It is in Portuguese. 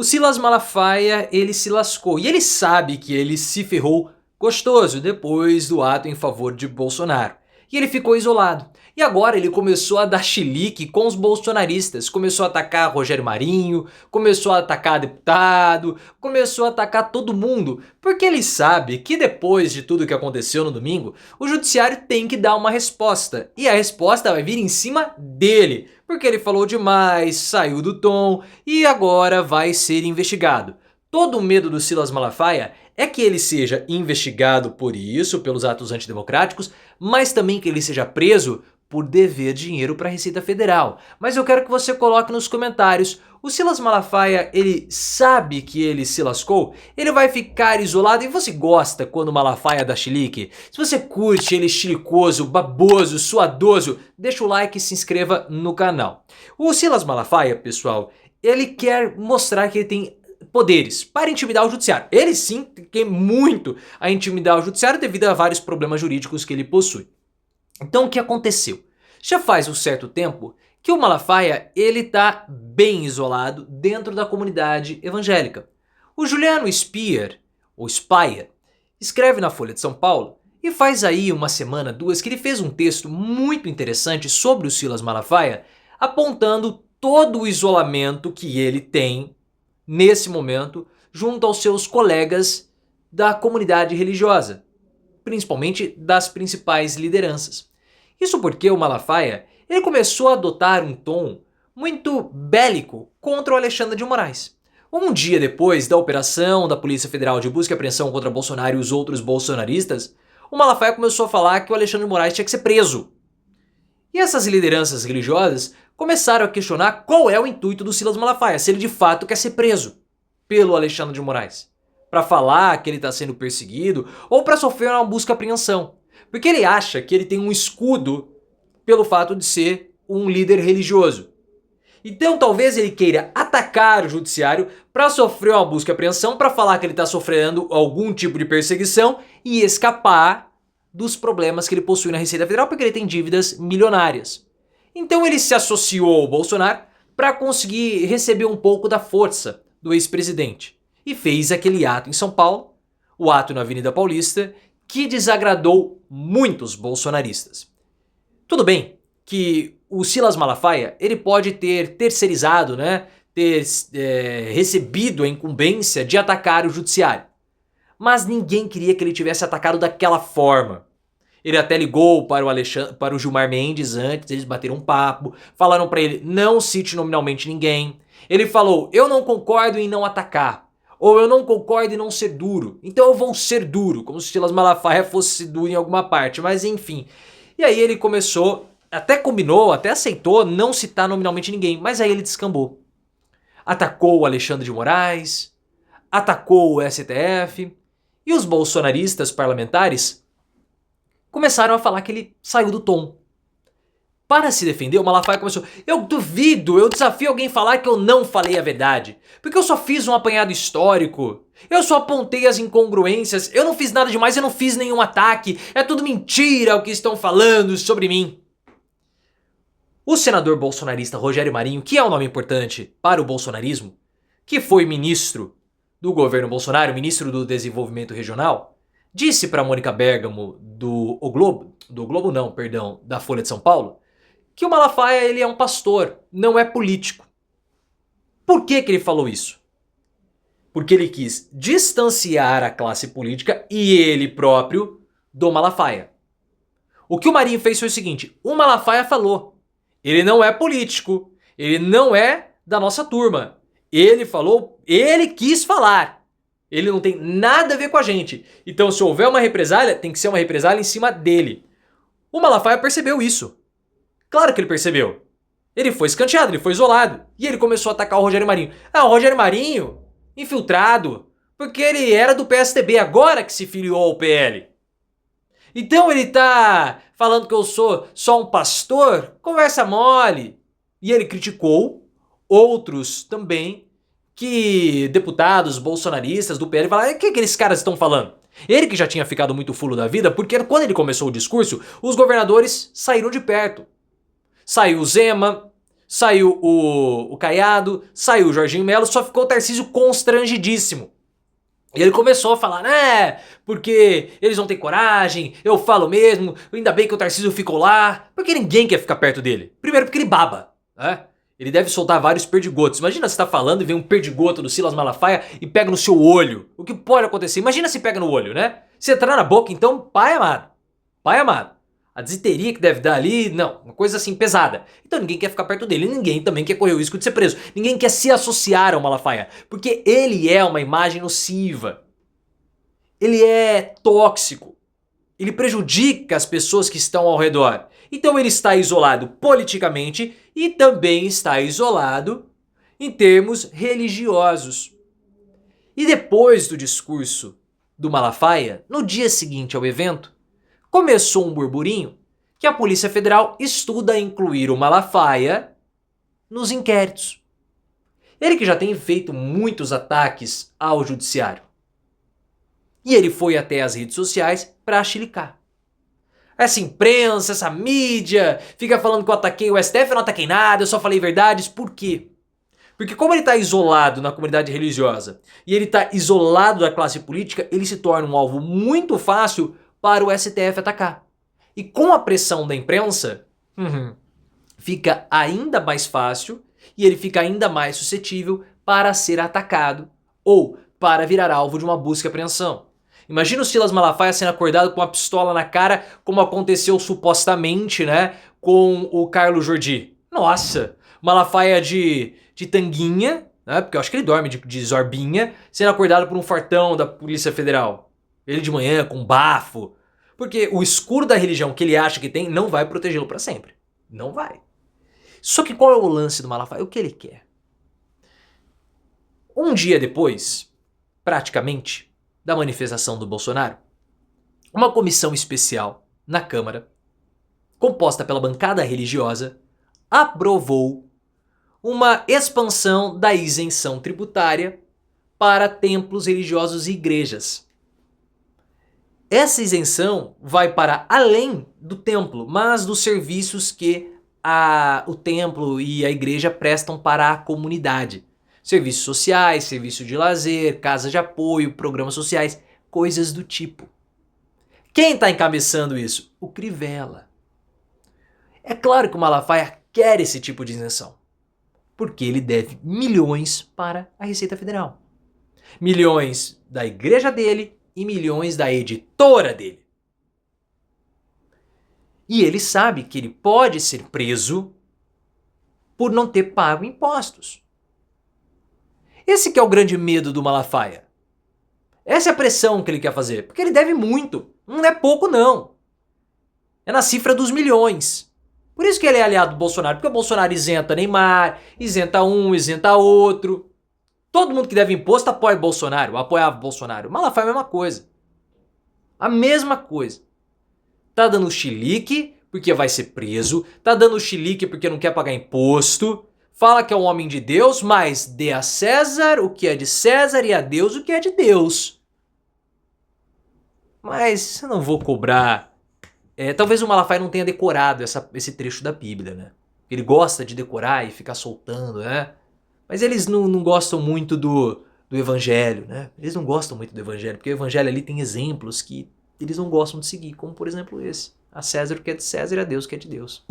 O Silas Malafaia, ele se lascou e ele sabe que ele se ferrou gostoso depois do ato em favor de Bolsonaro. E ele ficou isolado. E agora ele começou a dar chilique com os bolsonaristas. Começou a atacar Rogério Marinho, começou a atacar deputado, começou a atacar todo mundo. Porque ele sabe que depois de tudo que aconteceu no domingo, o judiciário tem que dar uma resposta. E a resposta vai vir em cima dele. Porque ele falou demais, saiu do tom e agora vai ser investigado. Todo o medo do Silas Malafaia é que ele seja investigado por isso, pelos atos antidemocráticos, mas também que ele seja preso por dever dinheiro para a Receita Federal. Mas eu quero que você coloque nos comentários, o Silas Malafaia, ele sabe que ele se lascou? Ele vai ficar isolado? E você gosta quando o Malafaia dá chilique? Se você curte ele chilicoso, baboso, suadoso, deixa o like e se inscreva no canal. O Silas Malafaia, pessoal, ele quer mostrar que ele tem poderes para intimidar o judiciário. Ele sim quer muito a intimidar o judiciário devido a vários problemas jurídicos que ele possui. Então o que aconteceu? Já faz um certo tempo que o Malafaia ele tá bem isolado dentro da comunidade evangélica. O Juliano Spier, ou Spier, escreve na Folha de São Paulo e faz aí uma semana, duas, que ele fez um texto muito interessante sobre o Silas Malafaia, apontando todo o isolamento que ele tem nesse momento junto aos seus colegas da comunidade religiosa, principalmente das principais lideranças. Isso porque o Malafaia ele começou a adotar um tom muito bélico contra o Alexandre de Moraes. Um dia depois da operação da Polícia Federal de busca e apreensão contra Bolsonaro e os outros bolsonaristas, o Malafaia começou a falar que o Alexandre de Moraes tinha que ser preso. E essas lideranças religiosas começaram a questionar qual é o intuito do Silas Malafaia, se ele de fato quer ser preso pelo Alexandre de Moraes. Para falar que ele está sendo perseguido ou para sofrer uma busca e apreensão. Porque ele acha que ele tem um escudo pelo fato de ser um líder religioso. Então talvez ele queira atacar o judiciário para sofrer uma busca e apreensão, para falar que ele está sofrendo algum tipo de perseguição e escapar dos problemas que ele possui na Receita Federal, porque ele tem dívidas milionárias. Então ele se associou ao Bolsonaro para conseguir receber um pouco da força do ex-presidente. E fez aquele ato em São Paulo, o ato na Avenida Paulista, que desagradou muitos bolsonaristas. Tudo bem que o Silas Malafaia ele pode ter terceirizado, ter recebido a incumbência de atacar o judiciário. Mas ninguém queria que ele tivesse atacado daquela forma. Ele até ligou para o Gilmar Mendes antes, eles bateram um papo, falaram para ele não cite nominalmente ninguém. Ele falou, eu não concordo em não atacar. Ou eu não concordo em não ser duro, então eu vou ser duro, como se o Silas Malafaia fosse duro em alguma parte, mas enfim. E aí ele começou, até combinou, até aceitou não citar nominalmente ninguém, mas aí ele descambou. Atacou o Alexandre de Moraes, atacou o STF, e os bolsonaristas parlamentares começaram a falar que ele saiu do tom. Para se defender, o Malafaia começou, eu duvido, eu desafio alguém a falar que eu não falei a verdade, porque eu só fiz um apanhado histórico, eu só apontei as incongruências, eu não fiz nada demais, eu não fiz nenhum ataque, é tudo mentira o que estão falando sobre mim. O senador bolsonarista Rogério Marinho, que é um nome importante para o bolsonarismo, que foi ministro do governo Bolsonaro, ministro do Desenvolvimento Regional, disse para Mônica Bergamo da Folha de São Paulo, que o Malafaia ele é um pastor, não é político. Por que ele falou isso? Porque ele quis distanciar a classe política e ele próprio do Malafaia. O que o Marinho fez foi o seguinte, o Malafaia falou, ele não é político, ele não é da nossa turma. Ele falou, ele quis falar. Ele não tem nada a ver com a gente. Então se houver uma represália, tem que ser uma represália em cima dele. O Malafaia percebeu isso. Claro que ele percebeu. Ele foi escanteado, ele foi isolado. E ele começou a atacar o Rogério Marinho. Ah, o Rogério Marinho, infiltrado, porque ele era do PSDB, agora que se filiou ao PL. Então ele tá falando que eu sou só um pastor? Conversa mole. E ele criticou outros também, que deputados bolsonaristas do PL falaram, o que aqueles caras estão falando? Ele que já tinha ficado muito fulo da vida, porque quando ele começou o discurso, os governadores saíram de perto. Saiu o Zema, saiu o Caiado, saiu o Jorginho Melo, só ficou o Tarcísio constrangidíssimo. E ele começou a falar, né, porque eles não têm coragem, eu falo mesmo, ainda bem que o Tarcísio ficou lá, porque ninguém quer ficar perto dele. Primeiro porque ele baba, né? Ele deve soltar vários perdigotos. Imagina você tá falando e vem um perdigoto do Silas Malafaia e pega no seu olho. O que pode acontecer? Imagina se pega no olho, né? Se entrar na boca, então, pai amado. Pai amado. A desinteria que deve dar ali, não, uma coisa assim pesada. Então ninguém quer ficar perto dele, ninguém também quer correr o risco de ser preso. Ninguém quer se associar ao Malafaia, porque ele é uma imagem nociva. Ele é tóxico. Ele prejudica as pessoas que estão ao redor. Então ele está isolado politicamente e também está isolado em termos religiosos. E depois do discurso do Malafaia, no dia seguinte ao evento, começou um burburinho que a Polícia Federal estuda incluir o Malafaia nos inquéritos. Ele que já tem feito muitos ataques ao judiciário. E ele foi até as redes sociais para chilicar. Essa imprensa, essa mídia, fica falando que eu ataquei o STF, eu não ataquei nada, eu só falei verdades. Por quê? Porque como ele está isolado na comunidade religiosa e ele está isolado da classe política, ele se torna um alvo muito fácil para o STF atacar. E com a pressão da imprensa, fica ainda mais fácil e ele fica ainda mais suscetível para ser atacado ou para virar alvo de uma busca e apreensão. Imagina o Silas Malafaia sendo acordado com uma pistola na cara, como aconteceu supostamente, né, com o Carlos Jordi. Nossa, Malafaia de tanguinha, né, porque eu acho que ele dorme de zorbinha, sendo acordado por um fartão da Polícia Federal. Ele de manhã com bafo. Porque o escuro da religião que ele acha que tem não vai protegê-lo para sempre. Não vai. Só que qual é o lance do Malafaia? O que ele quer? Um dia depois, praticamente, da manifestação do Bolsonaro, uma comissão especial na Câmara, composta pela bancada religiosa, aprovou uma expansão da isenção tributária para templos religiosos e igrejas. Essa isenção vai para além do templo, mas dos serviços que o templo e a igreja prestam para a comunidade. Serviços sociais, serviço de lazer, casa de apoio, programas sociais, coisas do tipo. Quem está encabeçando isso? O Crivella. É claro que o Malafaia quer esse tipo de isenção, porque ele deve milhões para a Receita Federal. Milhões da igreja dele e milhões da editora dele. E ele sabe que ele pode ser preso por não ter pago impostos. Esse que é o grande medo do Malafaia. Essa é a pressão que ele quer fazer, porque ele deve muito. Não é pouco não. É na cifra dos milhões. Por isso que ele é aliado do Bolsonaro, porque o Bolsonaro isenta Neymar, isenta um, isenta outro. Todo mundo que deve imposto apoia Bolsonaro, apoiava Bolsonaro. O Malafaia é a mesma coisa. A mesma coisa. Tá dando chilique porque vai ser preso, tá dando chilique porque não quer pagar imposto, fala que é um homem de Deus, mas dê a César o que é de César e a Deus o que é de Deus. Mas eu não vou cobrar. Talvez o Malafaia não tenha decorado esse trecho da Bíblia, né? Ele gosta de decorar e ficar soltando, né? Mas eles não gostam muito do Evangelho, né? Eles não gostam muito do Evangelho, porque o Evangelho ali tem exemplos que eles não gostam de seguir, como por exemplo esse. A César o que é de César e a Deus o que é de Deus.